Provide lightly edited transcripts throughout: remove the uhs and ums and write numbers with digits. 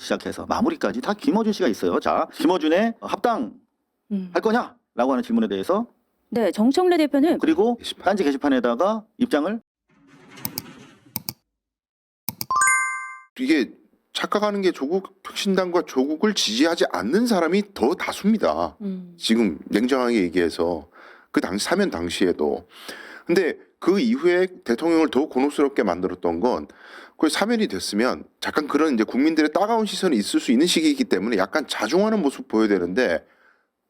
시작해서 마무리까지 다 김어준 씨가 있어요. 자, 김어준의 합당 할 거냐? 라고 하는 질문에 대해서 네, 정청래 대표는 그리고 딴지 게시판에다가 입장을 이게 착각하는 게 조국 혁신당과 조국을 지지하지 않는 사람이 더 다수입니다. 지금 냉정하게 얘기해서 그 당시 사면 당시에도. 근데 그 이후에 대통령을 더 곤혹스럽게 만들었던 건 그 사면이 됐으면 잠깐 그런 이제 국민들의 따가운 시선이 있을 수 있는 시기이기 때문에 약간 자중하는 모습 보여야 되는데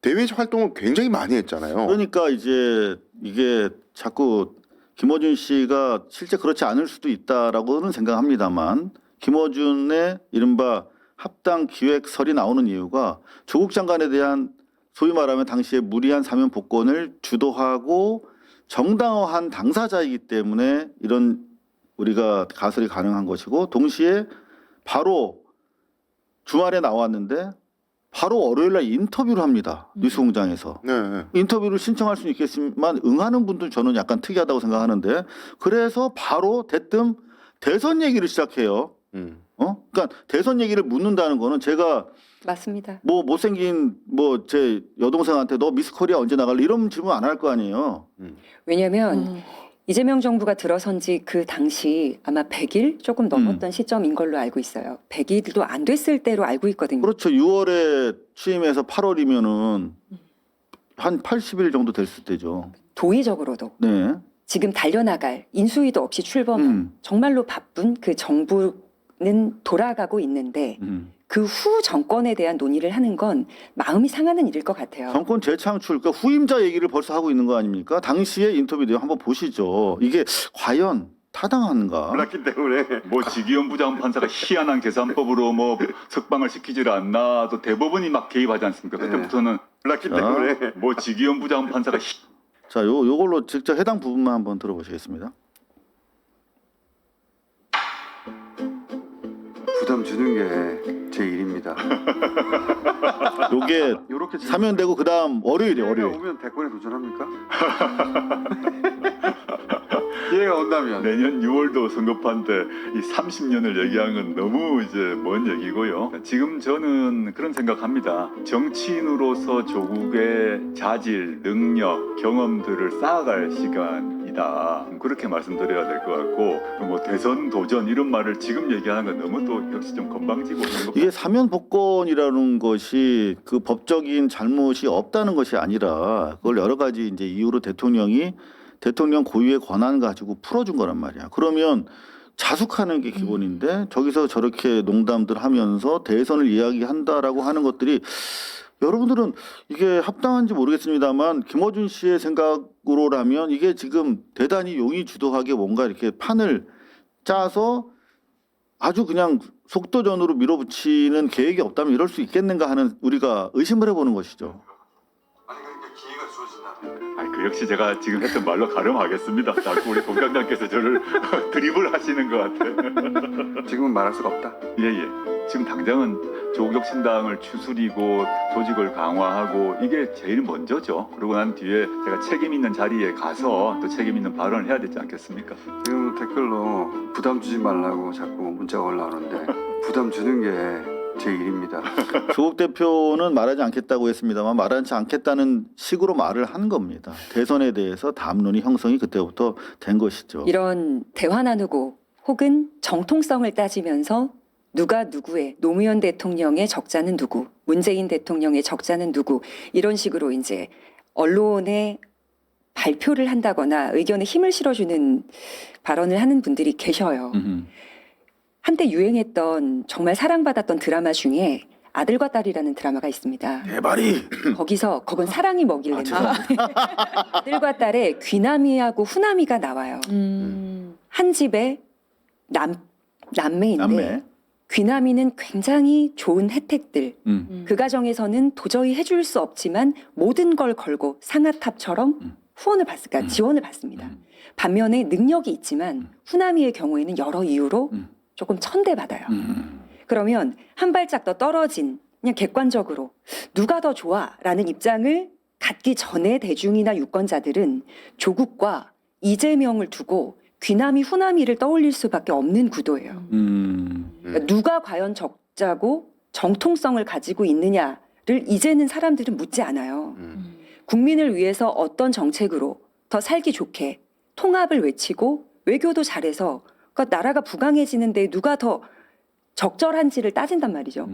대외 활동을 굉장히 많이 했잖아요. 그러니까 이제 이게 자꾸 김어준 씨가 실제 그렇지 않을 수도 있다라고는 생각합니다만 김어준의 이른바 합당 기획설이 나오는 이유가 조국 장관에 대한 소위 말하면 당시에 무리한 사면 복권을 주도하고 정당화한 당사자이기 때문에 이런 우리가 가설이 가능한 것이고 동시에 바로 주말에 나왔는데 바로 월요일날 인터뷰를 합니다. 뉴스공장에서. 네. 인터뷰를 신청할 수는 있겠지만 응하는 분들 저는 약간 특이하다고 생각하는데 그래서 바로 대뜸 대선 얘기를 시작해요. 그러니까 대선 얘기를 묻는다는 거는 제가 맞습니다. 뭐 못생긴 뭐 제 여동생한테 너 미스 코리아 언제 나갈래 이런 질문 안 할 거 아니에요. 왜냐하면 이재명 정부가 들어선 지 그 당시 아마 100일 조금 넘었던 시점인 걸로 알고 있어요. 100일도 안 됐을 때로 알고 있거든요. 그렇죠. 6월에 취임해서 8월이면은 한 80일 정도 됐을 때죠. 도의적으로도 네. 지금 달려나갈 인수위도 없이 출범한 정말로 바쁜 그 정부는 돌아가고 있는데 그 후 정권에 대한 논의를 하는 건 마음이 상하는 일일 것 같아요. 정권 재창출, 그러니까 후임자 얘기를 벌써 하고 있는 거 아닙니까? 당시의 인터뷰 내용 한번 보시죠. 이게 과연 타당한가? 몰랐기 때문에 뭐 지기현 부장판사가 희한한 계산법으로 뭐 석방을 시키지를 않나 또 대법원이 막 개입하지 않습니까? 그때부터는 몰랐기 때문에 뭐 지기현 부장판사가 자, 요걸로 직접 해당 부분만 한번 들어보시겠습니다. 부담 주는 게 제 일입니다. 요게 이렇게 사면되고 그다음 월요일이에요, 월요일. 오면 대권에 도전합니까? 기회가 온다면 내년 6월도 선거판 때 이 30년을 얘기하는 건 너무 이제 먼 얘기고요. 지금 저는 그런 생각합니다. 정치인으로서 조국의 자질, 능력, 경험들을 쌓아갈 시간이다. 그렇게 말씀드려야 될 것 같고 뭐 대선 도전 이런 말을 지금 얘기하는 건 너무 또 역시 좀 건방지고 그런 것 이게 사면 복권이라는 것이 그 법적인 잘못이 없다는 것이 아니라 그걸 여러 가지 이제 이유로 대통령이 대통령 고유의 권한 가지고 풀어준 거란 말이야. 그러면 자숙하는 게 기본인데 저기서 저렇게 농담들 하면서 대선을 이야기한다라고 하는 것들이 여러분들은 이게 합당한지 모르겠습니다만 김어준 씨의 생각으로라면 이게 지금 대단히 용의주도하게 뭔가 이렇게 판을 짜서 아주 그냥 속도전으로 밀어붙이는 계획이 없다면 이럴 수 있겠는가 하는 우리가 의심을 해보는 것이죠. 아니 그러니까 기회가 주어진다면 그 역시 제가 지금 했던 말로 가름하겠습니다. 자꾸 우리 공장장께서 저를 드립을 하시는 것 같아요. 지금은 말할 수가 없다. 예예. 지금 당장은 조국혁신당을 추스리고 조직을 강화하고 이게 제일 먼저죠. 그러고 난 뒤에 제가 책임 있는 자리에 가서 또 책임 있는 발언을 해야 되지 않겠습니까? 지금 댓글로 부담 주지 말라고 자꾸 문자가 올라오는데 부담 주는 게 제 일입니다. 조국 대표는 말하지 않겠다고 했습니다만 말하지 않겠다는 식으로 말을 한 겁니다. 대선에 대해서 담론이 형성이 그때부터 된 것이죠. 이런 대화 나누고 혹은 정통성을 따지면서 누가 누구의 노무현 대통령의 적자는 누구, 문재인 대통령의 적자는 누구 이런 식으로 이제 언론에 발표를 한다거나 의견에 힘을 실어주는 발언을 하는 분들이 계셔요. 한때 유행했던 정말 사랑받았던 드라마 중에 아들과 딸이라는 드라마가 있습니다. 대발이 거기서 그건 사랑이 먹일래나 아들과 딸의 귀남이하고 후남이가 나와요. 한 집에 남매인데 남매. 귀남이는 굉장히 좋은 혜택들 그 가정에서는 도저히 해줄 수 없지만 모든 걸 걸고 상아탑처럼 후원을 받을까 지원을 받습니다. 반면에 능력이 있지만 후남이의 경우에는 여러 이유로 조금 천대받아요. 그러면 한 발짝 더 떨어진 그냥 객관적으로 누가 더 좋아라는 입장을 갖기 전에 대중이나 유권자들은 조국과 이재명을 두고 귀남이 후남이를 떠올릴 수밖에 없는 구도예요. 그러니까 누가 과연 적자고 정통성을 가지고 있느냐를 이제는 사람들은 묻지 않아요. 국민을 위해서 어떤 정책으로 더 살기 좋게 통합을 외치고 외교도 잘해서 그러니까 나라가 부강해지는데 누가 더 적절한지를 따진단 말이죠.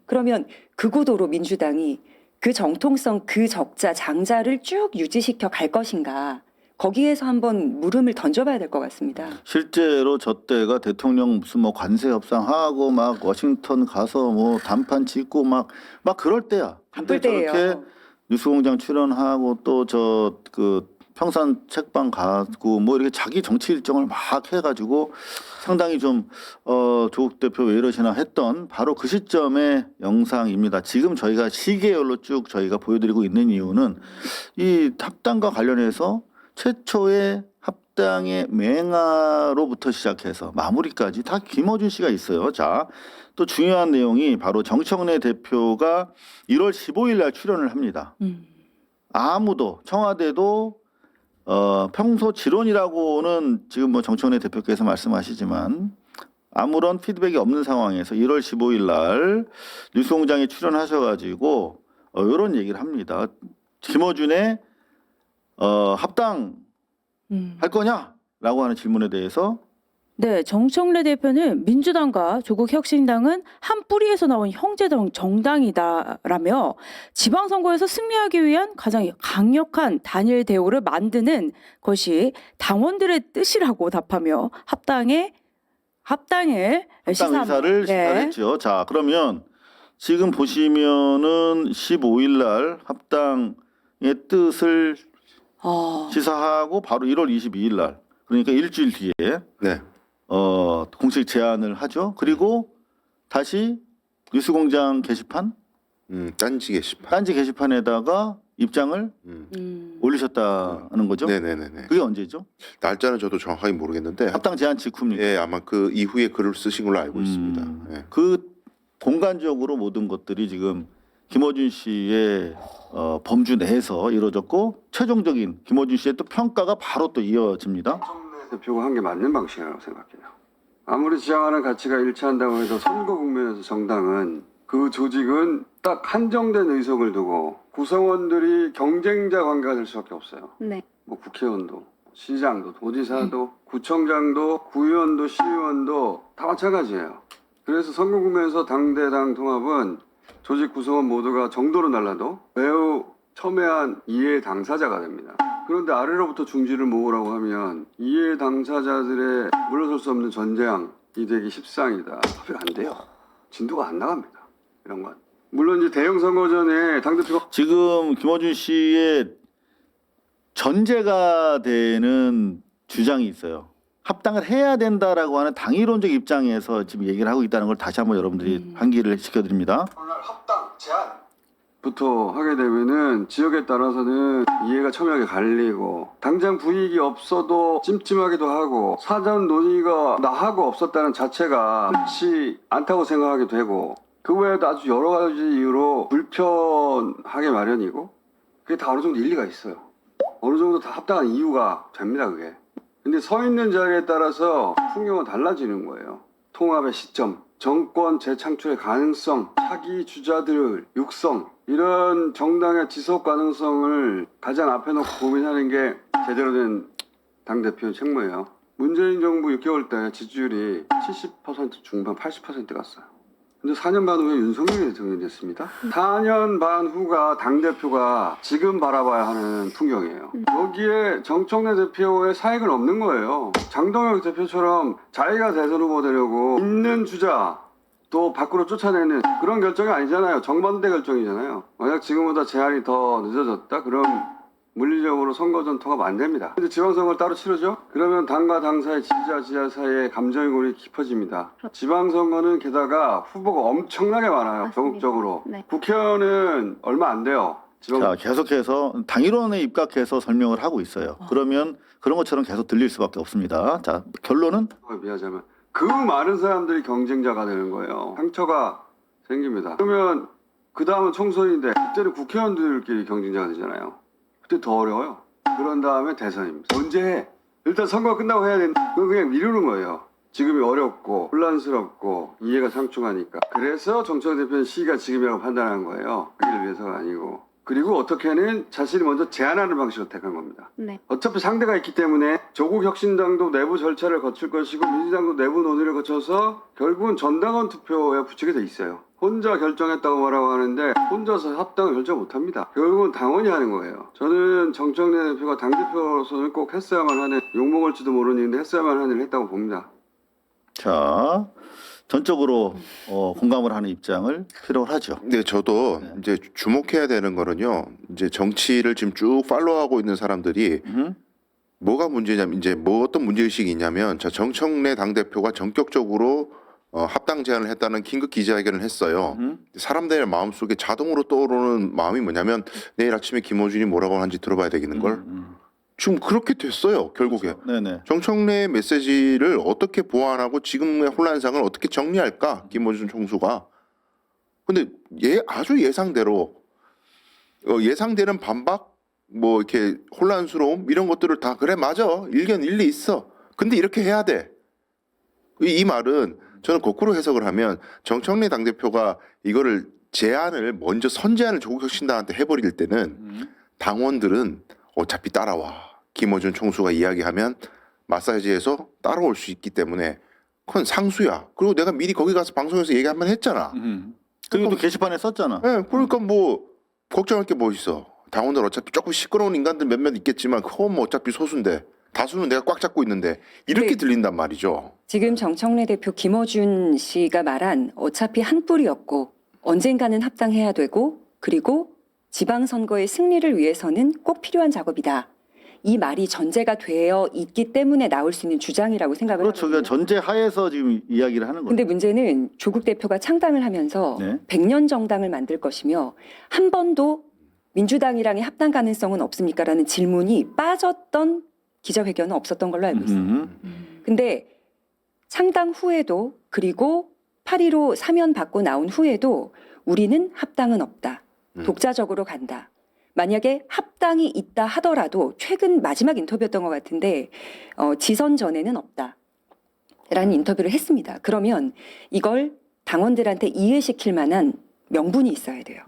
그러면 그 구도로 민주당이 그 정통성, 그 적자, 장자를 쭉 유지시켜 갈 것인가. 거기에서 한번 물음을 던져봐야 될 것 같습니다. 실제로 저 때가 대통령 무슨 뭐 관세 협상하고 막 워싱턴 가서 뭐 단판 짓고 막 그럴 때야. 근데 바쁠 때예요. 저렇게 뉴스공장 출연하고 또 저 그 평산 책방 가고 뭐 이렇게 자기 정치 일정을 막 해가지고 상당히 좀 조국 대표 왜 이러시나 했던 바로 그 시점의 영상입니다. 지금 저희가 시계열로 쭉 저희가 보여드리고 있는 이유는 이 합당과 관련해서 최초의 합당의 맹아로부터 시작해서 마무리까지 다 김어준 씨가 있어요. 자, 또 중요한 내용이 바로 정청래 대표가 1월 15일 날 출연을 합니다. 아무도 청와대도 평소 지론이라고는 지금 뭐 정청래 대표께서 말씀하시지만 아무런 피드백이 없는 상황에서 1월 15일 날 뉴스공장에 출연하셔가지고 이런 얘기를 합니다. 김어준의 합당 할 거냐라고 하는 질문에 대해서 네, 정청래 대표는 민주당과 조국혁신당은 한 뿌리에서 나온 형제당 정당이다라며 지방선거에서 승리하기 위한 가장 강력한 단일 대우를 만드는 것이 당원들의 뜻이라고 답하며 합당을 합당 의사를 시사했죠. 자, 그러면 지금 보시면은 15일 날 합당의 뜻을 시사하고 바로 1월 22일 날 그러니까 일주일 뒤에 네. 공식 제안을 하죠. 그리고 다시 뉴스공장 게시판, 딴지 게시판. 딴지 게시판에다가 입장을 올리셨다는 거죠. 네네네네. 그게 언제죠? 날짜는 저도 정확하게 모르겠는데 합당 제안 직후입니까? 예, 아마 그 이후에 글을 쓰신 걸로 알고 있습니다. 예. 그 공간적으로 모든 것들이 지금 김어준 씨의 범주 내에서 이루어졌고 최종적인 김어준 씨의 또 평가가 바로 또 이어집니다. 정청래 대표가 한 게 맞는 방식이라고 생각해요. 아무리 지향하는 가치가 일치한다고 해도 선거 국면에서 정당은 그 조직은 딱 한정된 의석을 두고 구성원들이 경쟁자 관계가 될 수밖에 없어요. 네. 뭐 국회의원도, 시장도, 도지사도, 구청장도, 구의원도, 시의원도 다 마찬가지예요. 그래서 선거 국면에서 당대당 통합은 조직 구성원 모두가 정도로 달라도 매우 첨예한 이해 당사자가 됩니다. 그런데 아래로부터 중지를 모으라고 하면 이해 당사자들의 물러설 수 없는 전쟁이 되기 십상이다. 합의 안 돼요. 진도가 안 나갑니다. 이런 건. 물론 이제 대형 선거 전에 당대표가 지금 김어준 씨의 전제가 되는 주장이 있어요. 합당을 해야 된다라고 하는 당이론적 입장에서 지금 얘기를 하고 있다는 걸 다시 한번 여러분들이 환기를 시켜드립니다. 합당 제한부터 하게 되면은 지역에 따라서는 이해가 첨예하게 갈리고 당장 불이익이 없어도 찜찜하기도 하고 사전 논의가 나하고 없었다는 자체가 그렇지 않다고 생각하게 되고 그 외에도 아주 여러 가지 이유로 불편하게 마련이고 그게 다 어느 정도 일리가 있어요. 어느 정도 다 합당한 이유가 됩니다 그게. 근데 서 있는 자리에 따라서 풍경은 달라지는 거예요. 통합의 시점, 정권 재창출의 가능성, 차기 주자들 육성 이런 정당의 지속 가능성을 가장 앞에 놓고 고민하는 게 제대로 된 당대표의 책무예요. 문재인 정부 6개월 때 지지율이 70% 중반 80% 갔어요. 근데 4년 반 후에 윤석열이 대통령이 됐습니다. 4년 반 후가 당대표가 지금 바라봐야 하는 풍경이에요. 여기에 정청래 대표의 사익은 없는 거예요. 장동혁 대표처럼 자기가 대선 후보 되려고 있는 주자 또 밖으로 쫓아내는 그런 결정이 아니잖아요. 정반대 결정이잖아요. 만약 지금보다 제한이 더 늦어졌다? 그럼 물리적으로 선거 전통합 안 됩니다. 근데 지방선거를 따로 치르죠? 그러면 당과 당 사이, 지지자, 지지자 사이에 감정의 골이 깊어집니다. 지방선거는 게다가 후보가 엄청나게 많아요. 맞습니다. 전국적으로. 네. 국회의원은 얼마 안 돼요. 자, 계속해서 당이론에 입각해서 설명을 하고 있어요. 그러면 그런 것처럼 계속 들릴 수밖에 없습니다. 자, 결론은 비하자면 그 많은 사람들이 경쟁자가 되는 거예요. 상처가 생깁니다. 그러면 그 다음은 총선인데 그때는 국회의원들끼리 경쟁자가 되잖아요. 그때 더 어려워요. 그런 다음에 대선입니다. 언제 해? 일단 선거가 끝나고 해야 되는데 그건 그냥 미루는 거예요. 지금이 어렵고 혼란스럽고 이해가 상충하니까. 그래서 정청래 대표는 시기가 지금이라고 판단한 거예요. 그를 위해서가 아니고. 그리고 어떻게는 자신이 먼저 제안하는 방식으로 택한 겁니다. 네. 어차피 상대가 있기 때문에 조국 혁신당도 내부 절차를 거칠 것이고 민주당도 내부 논의를 거쳐서 결국은 전당원 투표에 붙이게 돼 있어요. 혼자 결정했다고 말하고 하는데 혼자서 합당을 결정 못합니다. 결국은 당원이 하는 거예요. 저는 정청래 대표가 당대표로서는 꼭 했어야만 하는, 욕먹을지도 모르는 일인데 했어야만 하는 일을 했다고 봅니다. 자, 전적으로 공감을 하는 입장을 필요로 하죠. 근데 저도 네. 이제 주목해야 되는 거는요. 이제 정치를 지금 쭉 팔로우하고 있는 사람들이 뭐가 문제냐면 이제 뭐 어떤 문제의식이 있냐면 자 정청래 당대표가 전격적으로 합당 제안을 했다는 긴급 기자회견을 했어요. 사람들의 마음속에 자동으로 떠오르는 마음이 뭐냐면 내일 아침에 김어준이 뭐라고 하는지 들어봐야 되겠는 걸. 지금 그렇게 됐어요. 결국에. 네네. 정청래의 메시지를 어떻게 보완하고 지금의 혼란상을 어떻게 정리할까? 김어준 총수가. 근데 아주 예상대로 예상되는 반박 뭐 이렇게 혼란스러움 이런 것들을 다 그래 맞아. 일견 일리 있어. 근데 이렇게 해야 돼. 이 말은 저는 거꾸로 해석을 하면 정청래 당대표가 이거를 제안을 먼저 선제안을 조국혁신당한테 해버릴 때는 당원들은 어차피 따라와. 김어준 총수가 이야기하면 마사지에서 따라올 수 있기 때문에 그건 상수야. 그리고 내가 미리 거기 가서 방송에서 얘기 한번 했잖아. 그리고 또 게시판에 썼잖아. 네, 그러니까 뭐 걱정할 게 뭐 있어. 당원들 어차피 조금 시끄러운 인간들 몇몇 있겠지만 그건 뭐 어차피 소수인데 다수는 내가 꽉 잡고 있는데 이렇게 네. 들린단 말이죠. 지금 정청래 대표 김어준 씨가 말한 어차피 한 뿌리였고 언젠가는 합당해야 되고 그리고 지방선거의 승리를 위해서는 꼭 필요한 작업이다. 이 말이 전제가 되어 있기 때문에 나올 수 있는 주장이라고 생각을 그렇죠. 하거든요. 그러니까 전제 하에서 지금 이야기를 하는 거예요. 근데 문제는 조국 대표가 창당을 하면서 네. 100년 정당을 만들 것이며 한 번도 민주당이랑의 합당 가능성은 없습니까? 라는 질문이 빠졌던 기자회견은 없었던 걸로 알고 있습니다. 근데 창당 후에도 그리고 8.15 사면 받고 나온 후에도 우리는 합당은 없다. 독자적으로 간다. 만약에 합당이 있다 하더라도 최근 마지막 인터뷰였던 것 같은데 지선 전에는 없다. 라는 인터뷰를 했습니다. 그러면 이걸 당원들한테 이해시킬 만한 명분이 있어야 돼요.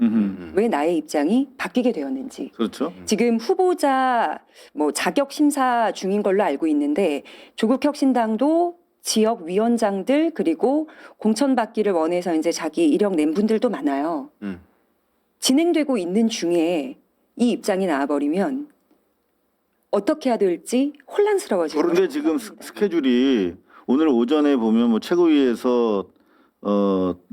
왜 나의 입장이 바뀌게 되었는지. 그렇죠. 지금 후보자 뭐 자격 심사 중인 걸로 알고 있는데 조국혁신당도 지역 위원장들 그리고 공천받기를 원해서 이제 자기 이력 낸 분들도 많아요. 진행되고 있는 중에 이 입장이 나와버리면 어떻게 해야 될지 혼란스러워지고. 그런데 지금 스케줄이 오늘 오전에 보면 뭐 최고위에서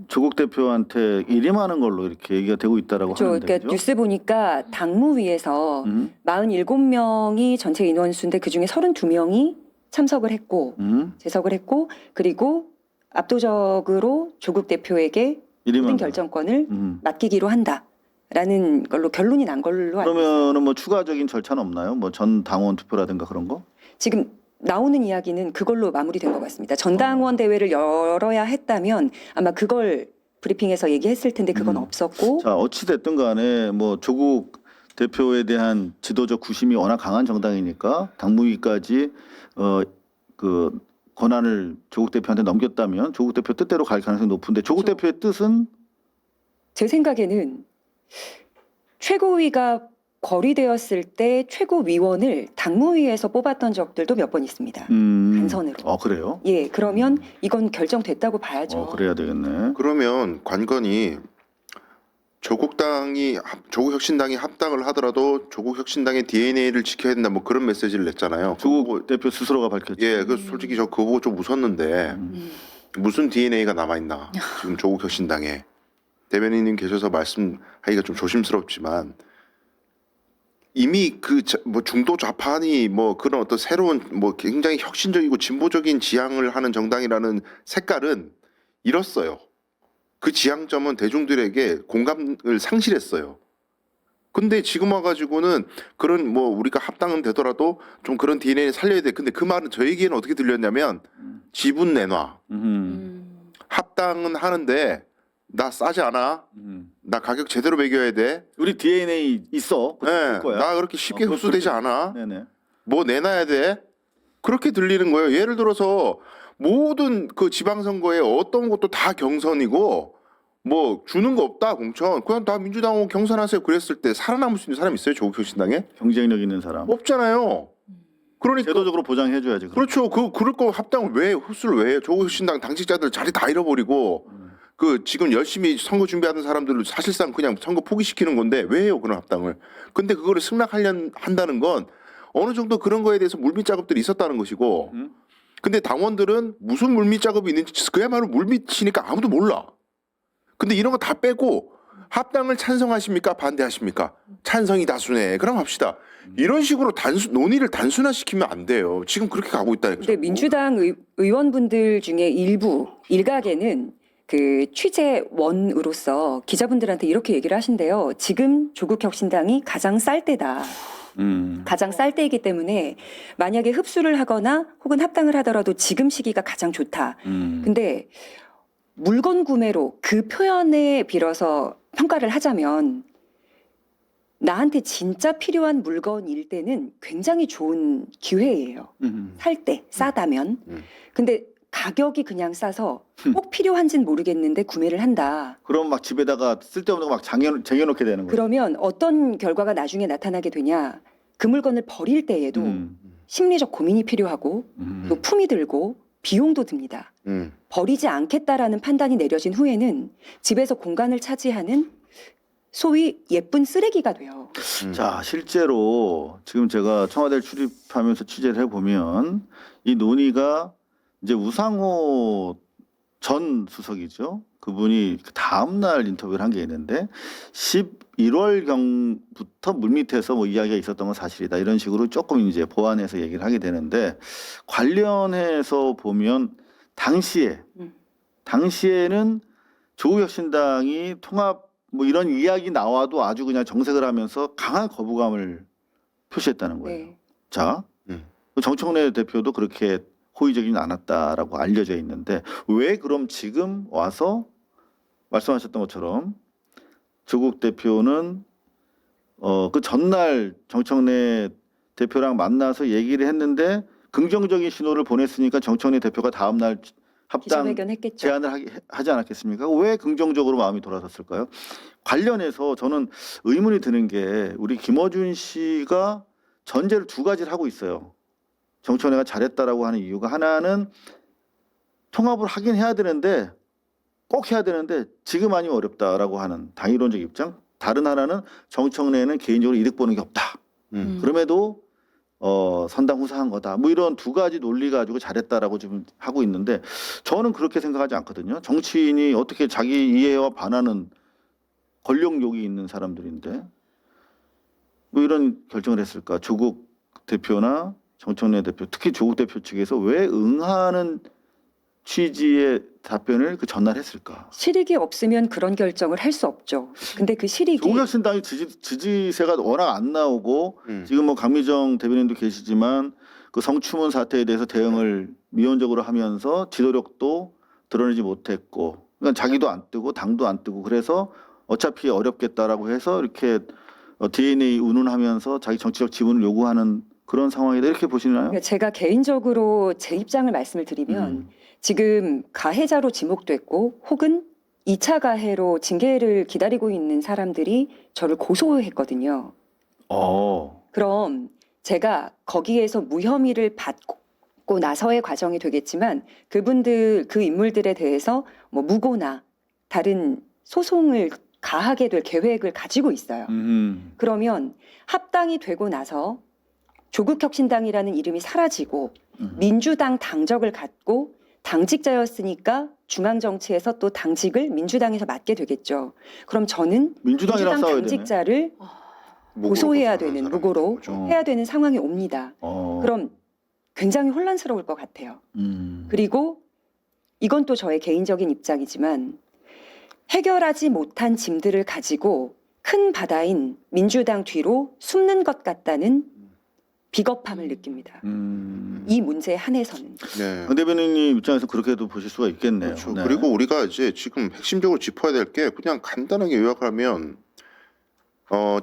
조국 대표한테 일임하는 걸로 이렇게 얘기가 되고 있다라고 그렇죠. 하는데. 그러니까 그죠? 뉴스 보니까 당무위에서 47명이 전체 인원수인데 그중에 32명이 참석을 했고 재석을 했고 그리고 압도적으로 조국 대표에게 모든 일임한 결정권을 맡기기로 한다라는 걸로 결론이 난 걸로 알고 있어요. 그러면은 뭐 추가적인 절차는 없나요? 뭐 전 당원 투표라든가 그런 거? 지금 나오는 이야기는 그걸로 마무리된 것 같습니다. 전당원 대회를 열어야 했다면 아마 그걸 브리핑에서 얘기했을 텐데 그건 없었고. 자, 어찌 됐든 간에 뭐 조국 대표에 대한 지도적 구심이 워낙 강한 정당이니까 당무위까지 그 권한을 조국 대표한테 넘겼다면 조국 대표 뜻대로 갈 가능성이 높은데 조국 그렇죠. 대표의 뜻은 제 생각에는 최고위가 거리되었을 때 최고위원을 당무위에서 뽑았던 적들도 몇 번 있습니다. 간선으로. 그래요? 예, 그러면 이건 결정됐다고 봐야죠. 그래야 되겠네. 그러면 관건이 조국혁신당이 합당을 하더라도 조국혁신당의 DNA를 지켜야 된다 뭐 그런 메시지를 냈잖아요. 조국 대표 스스로가 밝혔죠. 예, 그 솔직히 저 그거 보고 좀 웃었는데 무슨 DNA가 남아 있나 지금 조국혁신당에 대변인님 계셔서 말씀하기가 좀 조심스럽지만 이미 그 뭐 중도 좌파니 뭐 그런 어떤 새로운 뭐 굉장히 혁신적이고 진보적인 지향을 하는 정당이라는 색깔은 잃었어요. 그 지향점은 대중들에게 공감을 상실했어요. 근데 지금 와가지고는 그런 뭐 우리가 합당은 되더라도 좀 그런 DNA를 살려야 돼. 근데 그 말은 저에게는 어떻게 들렸냐면 지분 내놔. 합당은 하는데 나 싸지 않아. 나 가격 제대로 매겨야 돼. 우리 DNA 있어. 네, 거야. 나 그렇게 쉽게 그거 흡수되지 그렇게- 않아. 네네. 뭐 내놔야 돼. 그렇게 들리는 거예요. 예를 들어서 모든 그 지방선거에 어떤 것도 다 경선이고 뭐 주는 거 없다 공천 그냥 다 민주당 경선하세요 그랬을 때 살아남을 수 있는 사람 있어요 조국혁신당에? 경쟁력 있는 사람. 없잖아요. 그러니까 제도적으로 보장해줘야지. 그럼. 그렇죠. 그럴 거 합당을 왜 흡수를 왜 해요? 조국혁신당 당직자들 자리 다 잃어버리고 그 지금 열심히 선거 준비하는 사람들을 사실상 그냥 선거 포기시키는 건데 왜 해요 그런 합당을? 근데 그거를 승낙한다는 건 어느 정도 그런 거에 대해서 물밑 작업들이 있었다는 것이고. 근데 당원들은 무슨 물밑 작업이 있는지 그야말로 물밑이니까 아무도 몰라. 근데 이런 거 다 빼고 합당을 찬성하십니까? 반대하십니까? 찬성이 다수네. 그럼 합시다. 이런 식으로 논의를 단순화시키면 안 돼요. 지금 그렇게 가고 있다니까요. 근데 민주당 의원분들 중에 일각에는 그 취재원으로서 기자분들한테 이렇게 얘기를 하신대요. 지금 조국혁신당이 가장 쌀 때다. 가장 쌀 때이기 때문에 만약에 흡수를 하거나 혹은 합당을 하더라도 지금 시기가 가장 좋다. 근데 물건 구매로 그 표현에 빌어서 평가를 하자면 나한테 진짜 필요한 물건일 때는 굉장히 좋은 기회예요. 살 때 싸다면. 근데 가격이 그냥 싸서 꼭 필요한지는 모르겠는데 구매를 한다. 그럼 막 집에다가 쓸데없는 거 막 쟁여놓게 되는 거예요. 그러면 어떤 결과가 나중에 나타나게 되냐. 그 물건을 버릴 때에도 심리적 고민이 필요하고 또 품이 들고 비용도 듭니다. 버리지 않겠다라는 판단이 내려진 후에는 집에서 공간을 차지하는 소위 예쁜 쓰레기가 돼요. 자, 실제로 지금 제가 청와대를 출입하면서 취재를 해보면 이 논의가 이제 우상호 전 수석이죠. 그분이 그 다음날 인터뷰를 한 게 있는데 11월경부터 물밑에서 뭐 이야기가 있었던 건 사실이다. 이런 식으로 조금 이제 보완해서 얘기를 하게 되는데 관련해서 보면 당시에는 조국혁신당이 통합 뭐 이런 이야기 나와도 아주 그냥 정색을 하면서 강한 거부감을 표시했다는 거예요. 네. 자, 정청래 대표도 그렇게 호의적이지 않았다라고 알려져 있는데 왜 그럼 지금 와서 말씀하셨던 것처럼 조국 대표는 그 전날 정청래 대표랑 만나서 얘기를 했는데 긍정적인 신호를 보냈으니까 정청래 대표가 다음날 합당 기자회견했겠죠. 제안을 하지 않았겠습니까? 왜 긍정적으로 마음이 돌아섰을까요? 관련해서 저는 의문이 드는 게 우리 김어준 씨가 전제를 두 가지를 하고 있어요. 정청래가 잘했다라고 하는 이유가 하나는 통합을 하긴 해야 되는데 꼭 해야 되는데 지금 아니면 어렵다라고 하는 당이론적 입장. 다른 하나는 정청래는 개인적으로 이득 보는 게 없다. 그럼에도 선당 후사한 거다. 뭐 이런 두 가지 논리 가지고 잘했다라고 지금 하고 있는데 저는 그렇게 생각하지 않거든요. 정치인이 어떻게 자기 이해와 반하는 권력욕이 있는 사람들인데 뭐 이런 결정을 했을까? 조국 대표나 정청래 대표, 특히 조국 대표 측에서 왜 응하는 취지의 답변을 그 전날 했을까? 실익이 없으면 그런 결정을 할 수 없죠. 근데 그 실익이 조국혁신당이 지지세가 워낙 안 나오고 지금 뭐 강미정 대변인도 계시지만 그 성추문 사태에 대해서 대응을 미온적으로 하면서 지도력도 드러내지 못했고 그러니까 자기도 안 뜨고 당도 안 뜨고 그래서 어차피 어렵겠다라고 해서 이렇게 DNA 운운하면서 자기 정치적 지분을 요구하는 그런 상황이다 이렇게 보시나요? 그러니까 제가 개인적으로 제 입장을 말씀을 드리면 지금 가해자로 지목됐고 혹은 2차 가해로 징계를 기다리고 있는 사람들이 저를 고소했거든요. 그럼 제가 거기에서 무혐의를 받고 나서의 과정이 되겠지만 그분들 그 인물들에 대해서 뭐 무고나 다른 소송을 가하게 될 계획을 가지고 있어요. 그러면 합당이 되고 나서 조국혁신당이라는 이름이 사라지고 민주당 당적을 갖고 당직자였으니까 중앙정치에서 또 당직을 민주당에서 맡게 되겠죠. 그럼 저는 민주당이랑 민주당 싸워야 당직자를 고소해야 되는 무고로 해야 되는 상황이 옵니다. 그럼 굉장히 혼란스러울 것 같아요. 그리고 이건 또 저의 개인적인 입장이지만 해결하지 못한 짐들을 가지고 큰 바다인 민주당 뒤로 숨는 것 같다는 비겁함을 느낍니다. 이 문제에 한해서는. 네. 강 대변인님 입장에서 그렇게도 보실 수가 있겠네요. 그렇죠. 네. 그리고 우리가 이제 지금 핵심적으로 짚어야 될 게 그냥 간단하게 요약하면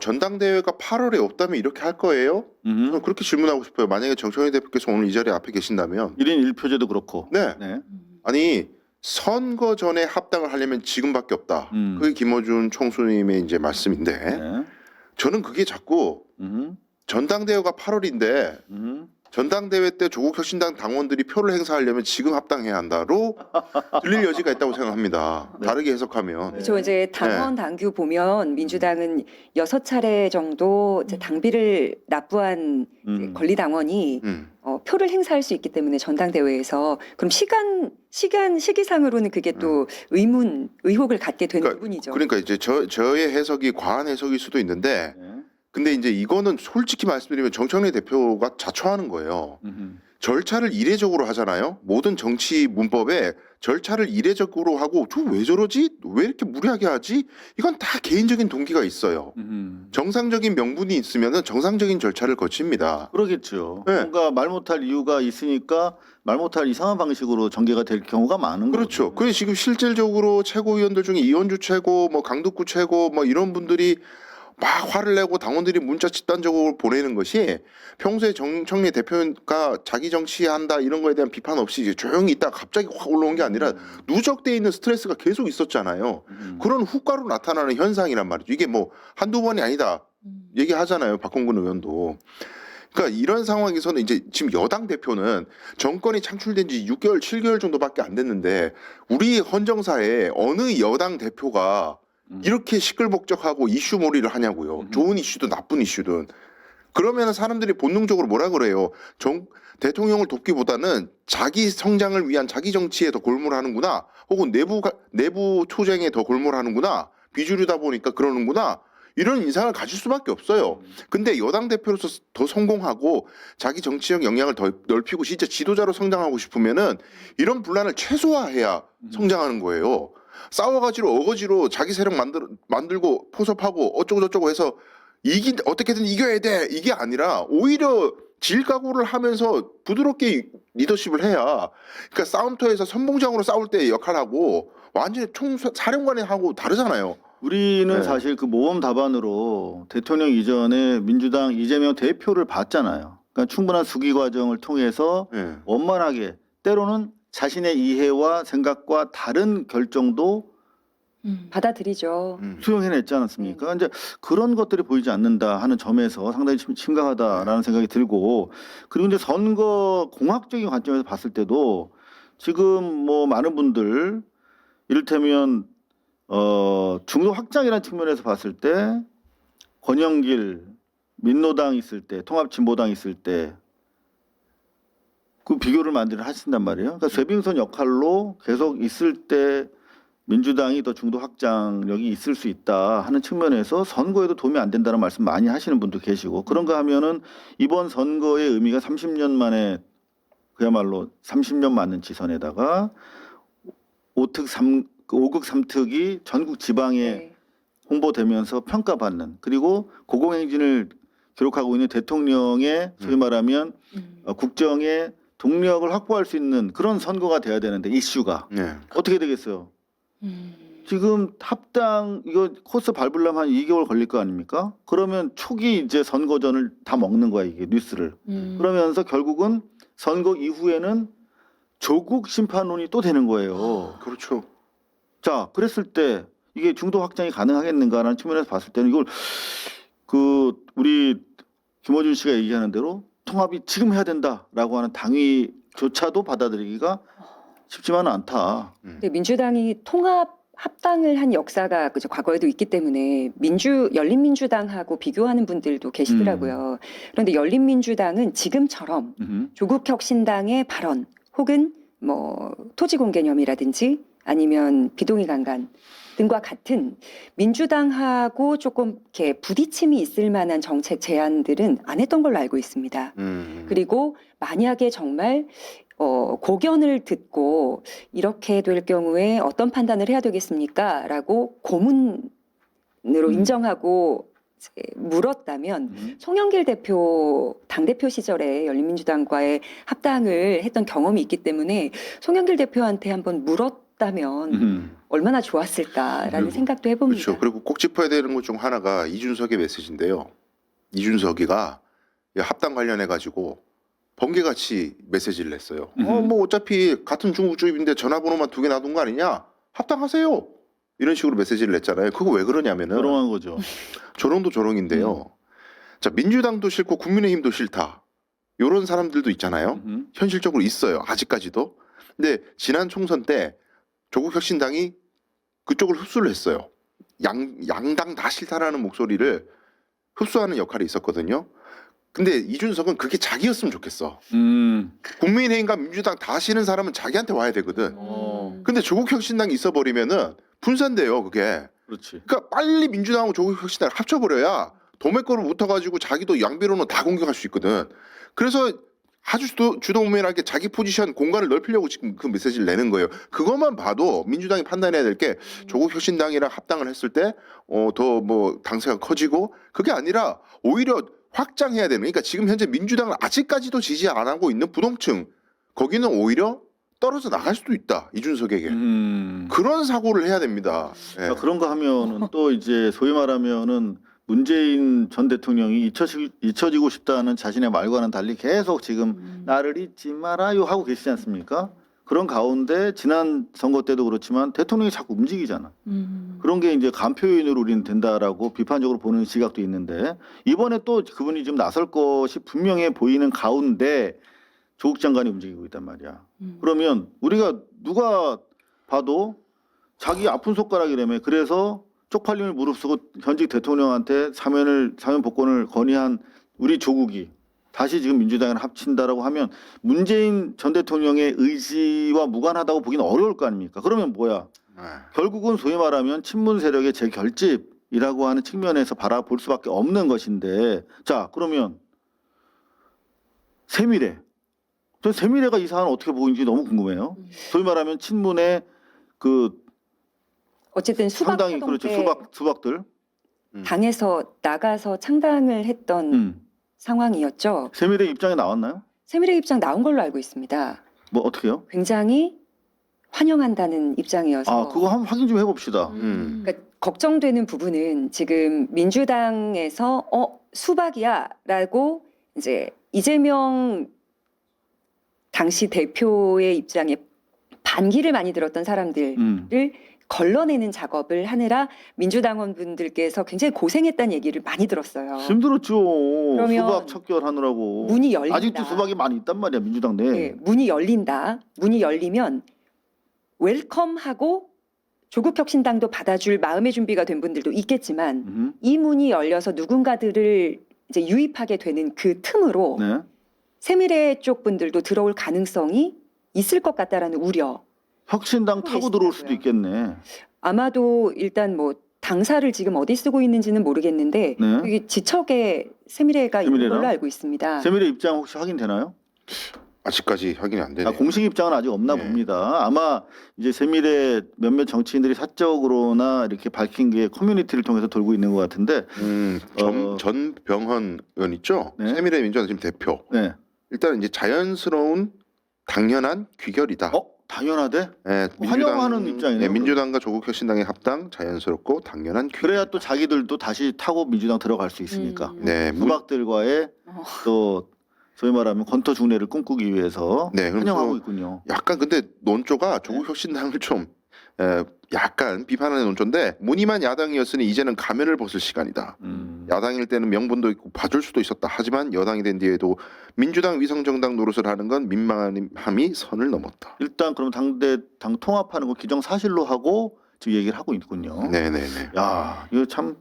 전당대회가 8월에 없다면 이렇게 할 거예요? 저는 그렇게 질문하고 싶어요. 만약에 정청래 대표께서 오늘 이 자리에 앞에 계신다면. 1인 1표제도 그렇고. 네. 네. 아니 선거 전에 합당을 하려면 지금밖에 없다. 그게 김어준 총수님의 이제 말씀인데 네. 저는 그게 자꾸 전당대회가 8월인데 전당대회 때 조국혁신당 당원들이 표를 행사하려면 지금 합당해야 한다로 들릴 여지가 있다고 생각합니다. 네. 다르게 해석하면. 그렇죠. 이제 당원 당규 보면 민주당은 6차례 정도 이제 당비를 납부한 권리당원이 표를 행사할 수 있기 때문에 전당대회에서 그럼 시기상으로는 그게 또 의혹을 갖게 되는 부분이죠. 그러니까 이제 저의 해석이 과한 해석일 수도 있는데 네. 근데 이제 이거는 솔직히 말씀드리면 정청래 대표가 자초하는 거예요. 절차를 이례적으로 하잖아요. 모든 정치 문법에 절차를 이례적으로 하고 저 왜 저러지? 왜 이렇게 무리하게 하지? 이건 다 개인적인 동기가 있어요. 정상적인 명분이 있으면 정상적인 절차를 거칩니다. 그러겠죠. 네. 뭔가 말 못할 이유가 있으니까 말 못할 이상한 방식으로 전개가 될 경우가 많은 그렇죠. 거죠. 그래서 지금 실질적으로 최고위원들 중에 이현주 최고, 뭐 강덕구 최고, 뭐 이런 분들이 막 화를 내고 당원들이 문자 집단적으로 보내는 것이 평소에 정청래 대표가 자기 정치한다 이런 거에 대한 비판 없이 이제 조용히 있다가 갑자기 확 올라온 게 아니라 누적돼 있는 스트레스가 계속 있었잖아요. 그런 후가로 나타나는 현상이란 말이죠. 이게 뭐 한두 번이 아니다 얘기하잖아요. 박홍근 의원도. 그러니까 이런 상황에서는 이제 지금 여당 대표는 정권이 창출된 지 6개월, 7개월 정도밖에 안 됐는데 우리 헌정사에 어느 여당 대표가 이렇게 시끌벅적하고 이슈몰이를 하냐고요. 좋은 이슈든 나쁜 이슈든. 그러면 사람들이 본능적으로 뭐라 그래요. 대통령을 돕기보다는 자기 성장을 위한 자기 정치에 더 골몰하는구나. 혹은 내부 투쟁에 더 골몰하는구나. 비주류다 보니까 그러는구나. 이런 인상을 가질 수밖에 없어요. 근데 여당 대표로서 더 성공하고 자기 정치적 역량을 더 넓히고 진짜 지도자로 성장하고 싶으면은 이런 분란을 최소화해야 성장하는 거예요. 싸워가지고 어거지로 자기 세력 만들고 포섭하고 어쩌고저쩌고 해서 어떻게든 이겨야 돼 이게 아니라 오히려 질각오를 하면서 부드럽게 리더십을 해야 그러니까 싸움터에서 선봉장으로 싸울 때 역할하고 완전히 총사령관이 하고 다르잖아요. 우리는 네. 사실 그 모범 답안으로 대통령 이전에 민주당 이재명 대표를 봤잖아요. 그러니까 충분한 수기 과정을 통해서 네. 원만하게 때로는 자신의 이해와 생각과 다른 결정도 받아들이죠. 수용해냈지 않았습니까? 이제 그런 것들이 보이지 않는다 하는 점에서 상당히 심각하다라는 생각이 들고 그리고 이제 선거 공학적인 관점에서 봤을 때도 지금 뭐 많은 분들 이를테면 중도 확장이라는 측면에서 봤을 때 권영길 민노당 있을 때 통합진보당 있을 때 그 비교를 하신단 말이에요. 그러니까 쇄빙선 역할로 계속 있을 때 민주당이 더 중도 확장력이 있을 수 있다 하는 측면에서 선거에도 도움이 안 된다는 말씀 많이 하시는 분도 계시고 그런가 하면은 이번 선거의 의미가 30년 만에 그야말로 30년 맞는 지선에다가 5극 3특이 전국 지방에 네. 홍보되면서 평가받는 그리고 고공행진을 기록하고 있는 대통령의 소위 말하면 국정의 동력을 확보할 수 있는 그런 선거가 돼야 되는데 이슈가 네. 어떻게 되겠어요? 지금 합당 이거 코스 밟으려면 한 2개월 걸릴 거 아닙니까? 그러면 초기 이제 선거전을 다 먹는 거야 이게 뉴스를. 그러면서 결국은 선거 이후에는 조국 심판론이 또 되는 거예요. 그렇죠. 자, 그랬을 때 이게 중도 확장이 가능하겠는가라는 측면에서 봤을 때는 이걸 그 우리 김어준 씨가 얘기하는 대로 통합이 지금 해야 된다라고 하는 당위조차도 받아들이기가 쉽지만은 않다. 근데 민주당이 통합 합당을 한 역사가 그저 과거에도 있기 때문에 열린민주당하고 비교하는 분들도 계시더라고요. 그런데 열린민주당은 지금처럼 조국혁신당의 발언 혹은 뭐 토지공개념이라든지 아니면 비동의 강간 등과 같은 민주당하고 조금 이렇게 부딪힘이 있을 만한 정책 제안들은 안 했던 걸로 알고 있습니다. 그리고 만약에 정말 고견을 듣고 이렇게 될 경우에 어떤 판단을 해야 되겠습니까? 라고 고문으로 인정하고 이제 물었다면 송영길 대표 당대표 시절에 열린민주당과의 합당을 했던 경험이 있기 때문에 송영길 대표한테 한번 물었다면 얼마나 좋았을까라는 생각도 해봅니다. 그렇죠. 그리고 꼭 짚어야 되는 것 중 하나가 이준석의 메시지인데요. 이준석이가 합당 관련해 가지고 번개같이 메시지를 냈어요. 뭐 어차피 같은 중국 주입인데 전화번호만 2개 놔둔 거 아니냐? 합당하세요. 이런 식으로 메시지를 냈잖아요. 그거 왜 그러냐면은 조롱한 거죠. 조롱도 조롱인데요. 자, 민주당도 싫고 국민의힘도 싫다. 이런 사람들도 있잖아요. 현실적으로 있어요. 아직까지도. 근데 지난 총선 때 조국 혁신당이 그쪽을 흡수를 했어요. 양당 다 싫다라는 목소리를 흡수하는 역할이 있었거든요. 근데 이준석은 그게 자기였으면 좋겠어. 국민의힘과 민주당 다 싫은 사람은 자기한테 와야 되거든. 근데 조국 혁신당이 있어버리면은 분산돼요, 그게. 그렇지. 그러니까 빨리 민주당하고 조국 혁신당을 합쳐버려야 도매거로 붙어가지고 자기도 양비론으로 다 공격할 수 있거든. 그래서 아주 주도면하게 자기 포지션 공간을 넓히려고 지금 그 메시지를 내는 거예요. 그것만 봐도 민주당이 판단해야 될 게 조국 혁신당이랑 합당을 했을 때 더 뭐 당세가 커지고 그게 아니라 오히려 확장해야 되는. 그러니까 지금 현재 민주당을 아직까지도 지지 안 하고 있는 부동층 거기는 오히려 떨어져 나갈 수도 있다. 이준석에게. 그런 사고를 해야 됩니다. 예. 그러니까 그런 거 하면은 또 이제 소위 말하면은 문재인 전 대통령이 잊혀지고 싶다는 자신의 말과는 달리 계속 지금 나를 잊지 말아요 하고 계시지 않습니까? 그런 가운데 지난 선거 때도 그렇지만 대통령이 자꾸 움직이잖아. 그런 게 이제 간표 요인으로 우리는 된다라고 비판적으로 보는 시각도 있는데 이번에 또 그분이 좀 나설 것이 분명해 보이는 가운데 조국 장관이 움직이고 있단 말이야. 그러면 우리가 누가 봐도 자기 아픈 손가락이라며 그래서 쪽팔림을 무릅쓰고 현직 대통령한테 사면 복권을 건의한 우리 조국이 다시 지금 민주당이랑 합친다라고 하면 문재인 전 대통령의 의지와 무관하다고 보기는 어려울 거 아닙니까? 그러면 뭐야? 결국은 소위 말하면 친문 세력의 재결집이라고 하는 측면에서 바라볼 수밖에 없는 것인데 자 그러면 세미래. 전 세미래가 이 사안을 어떻게 보고 있는지 너무 궁금해요. 소위 말하면 친문의 그 어쨌든 수박 상당히 파동 그렇죠. 때 수박들. 당에서 나가서 창당을 했던 상황이었죠. 세미래 입장에 나왔나요? 세미래 입장 나온 걸로 알고 있습니다. 뭐 어떻게요? 굉장히 환영한다는 입장이어서 아 그거 한번 확인 좀 해봅시다. 그러니까 걱정되는 부분은 지금 민주당에서 수박이야라고 이제 이재명 당시 대표의 입장에 반기를 많이 들었던 사람들을 걸러내는 작업을 하느라 민주당원 분들께서 굉장히 고생했다는 얘기를 많이 들었어요. 힘들었죠. 그러면 수박 척결하느라고. 문이 열린다. 아직도 수박이 많이 있단 말이야 민주당 내에. 네, 문이 열린다. 문이 열리면 웰컴하고 조국혁신당도 받아줄 마음의 준비가 된 분들도 있겠지만 이 문이 열려서 누군가들을 이제 유입하게 되는 그 틈으로 네. 세미래 쪽 분들도 들어올 가능성이 있을 것 같다라는 우려. 혁신당 타고 들어올 수도 있겠네. 아마도 일단 뭐 당사를 지금 어디 쓰고 있는지는 모르겠는데 네. 여기 지척에 세미래가 있는 세미래랑? 걸로 알고 있습니다. 세미래 입장 혹시 확인되나요? 아직까지 확인이 안 되네요. 공식 입장은 아직 없나 네. 봅니다. 아마 이제 세미래 몇몇 정치인들이 사적으로나 이렇게 밝힌 게 커뮤니티를 통해서 돌고 있는 것 같은데. 전병헌 의원 있죠? 네. 세미래 민주당 지금 대표. 네. 일단 이제 자연스러운 당연한 귀결이다. 당연하대. 예, 환영하는 입장이네요, 민주당과 조국혁신당의 합당 자연스럽고 당연한 귀결. 그래야 또 자기들도 다시 타고 민주당 들어갈 수 있으니까. 네, 수박들과의 또 소위 말하면 권터 중례를 꿈꾸기 위해서 네, 그럼 환영하고 또 있군요. 약간 근데 논조가 조국혁신당을 좀 약간 비판하는 논조인데 무늬만 야당이었으니 이제는 가면을 벗을 시간이다. 야당일 때는 명분도 있고 봐줄 수도 있었다. 하지만 여당이 된 뒤에도 민주당 위성정당 노릇을 하는 건 민망함이 선을 넘었다. 일단 그럼 당 통합하는 거 기정사실로 하고 지금 얘기를 하고 있군요. 네네네. 야 이거 참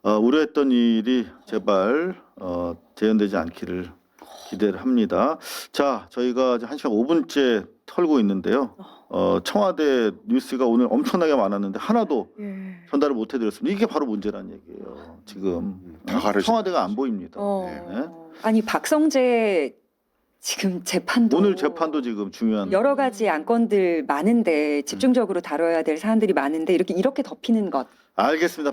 우려했던 일이 제발 재현되지 않기를 기대를 합니다. 자 저희가 이제 1시간 5분째 털고 있는데요. 청와대 뉴스가 오늘 엄청나게 많았는데 하나도 전달을 못 해드렸습니다. 이게 바로 문제란 얘기예요. 지금 다 가르치- 청와대가 안 보입니다. 네. 아니 박성재 지금 재판도 오늘 재판도 지금 중요한 여러 가지 안건들 많은데 집중적으로 다뤄야 될 사안들이 많은데 이렇게 덮이는 것. 알겠습니다.